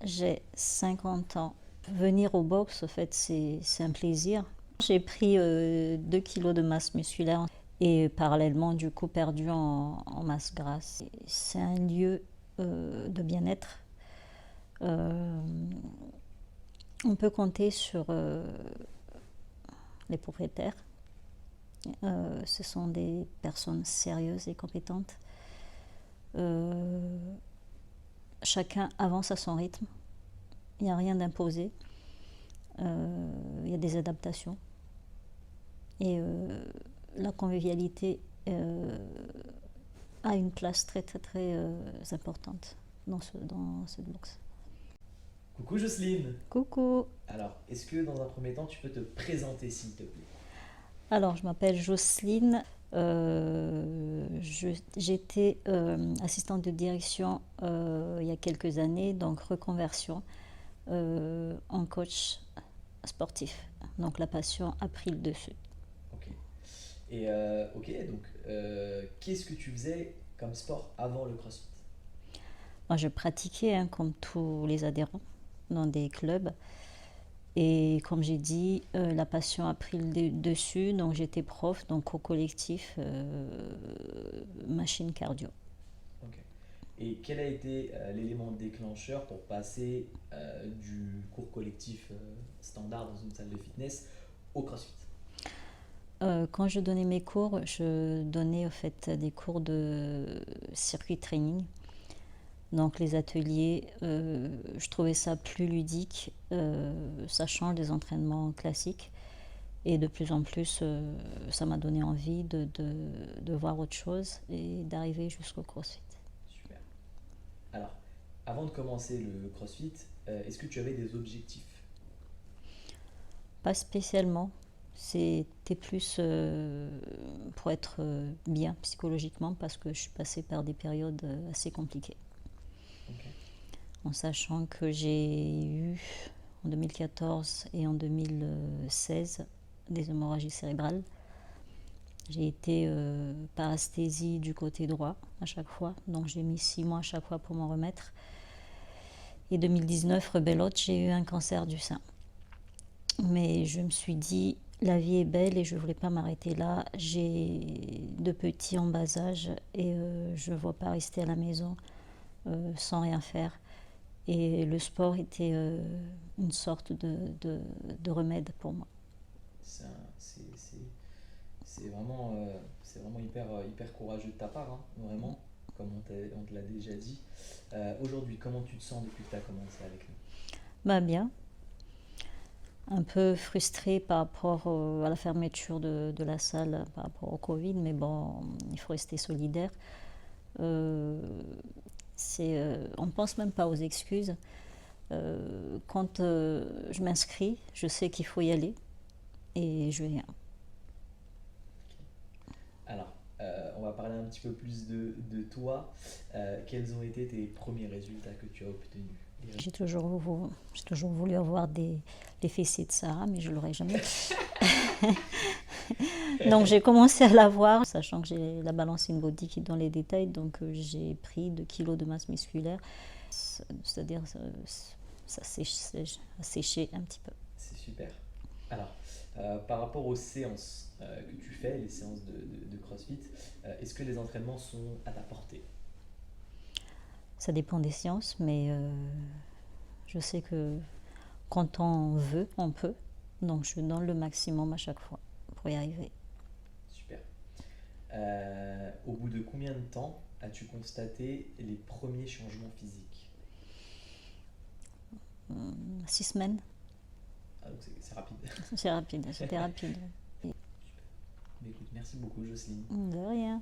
j'ai 50 ans. Venir au box, en fait, c'est un plaisir. J'ai pris 2 kilos de masse musculaire et parallèlement, du coup, perdu en masse grasse. C'est un lieu de bien-être. Euh, on peut compter sur les propriétaires. Ce sont des personnes sérieuses et compétentes. Chacun avance à son rythme. Il n'y a rien d'imposé. Il y a des adaptations. Et la convivialité a une place très très très importante dans cette boxe. Coucou Jocelyne. Coucou. Alors, est-ce que dans un premier temps, tu peux te présenter s'il te plaît? Alors, je m'appelle Jocelyne. J'étais assistante de direction il y a quelques années, donc reconversion en coach sportif. Donc la passion a pris le dessus. Ok. Ok, donc qu'est-ce que tu faisais comme sport avant le CrossFit? Moi, je pratiquais comme tous les adhérents dans des clubs. Et comme j'ai dit, la passion a pris le dessus, donc j'étais prof, donc au collectif machine cardio. Ok. Et quel a été l'élément déclencheur pour passer du cours collectif standard dans une salle de fitness au CrossFit? Quand je donnais mes cours, je donnais en fait des cours de circuit training. Donc les ateliers, je trouvais ça plus ludique, ça change des entraînements classiques. Et de plus en plus, ça m'a donné envie de voir autre chose et d'arriver jusqu'au CrossFit. Super. Alors, avant de commencer le CrossFit, est-ce que tu avais des objectifs? Pas spécialement, c'était plus pour être bien psychologiquement parce que je suis passée par des périodes assez compliquées. Ok. En sachant que j'ai eu en 2014 et en 2016 des hémorragies cérébrales. J'ai été parasthésie du côté droit à chaque fois, donc j'ai mis 6 mois à chaque fois pour m'en remettre. Et 2019, rebelote, j'ai eu un cancer du sein. Mais je me suis dit, la vie est belle et je ne voulais pas m'arrêter là. J'ai 2 petits en bas âge et je ne vois pas rester à la maison sans rien faire. Et le sport était une sorte de remède pour moi. C'est un- c'est- c'est- c'est vraiment hyper courageux de ta part, hein, vraiment, comme on te l'a déjà dit. Aujourd'hui, comment tu te sens depuis que tu as commencé avec nous? Bah bien, un peu frustrée par rapport à la fermeture de la salle par rapport au Covid, mais bon, il faut rester solidaire. Euh, on ne pense même pas aux excuses. Quand je m'inscris, je sais qu'il faut y aller et je viens. Alors, on va parler un petit peu plus de toi. Quels ont été tes premiers résultats que tu as obtenus? J'ai toujours voulu avoir les fessiers de Sarah, mais je ne l'aurais jamais. Donc j'ai commencé à l'avoir, sachant que j'ai la balance in body qui est dans les détails, donc j'ai pris 2 kilos de masse musculaire, c'est-à-dire ça a séché un petit peu. C'est super. Alors, par rapport aux séances que tu fais, les séances de CrossFit, est-ce que les entraînements sont à ta portée? Ça dépend des séances, mais je sais que quand on veut, on peut. Donc je donne le maximum à chaque fois pour y arriver. Super. Au bout de combien de temps as-tu constaté les premiers changements physiques? 6 semaines, Ah, donc c'est rapide. c'est rapide, c'était rapide. Super. Mais écoute, merci beaucoup Jocelyne. De rien.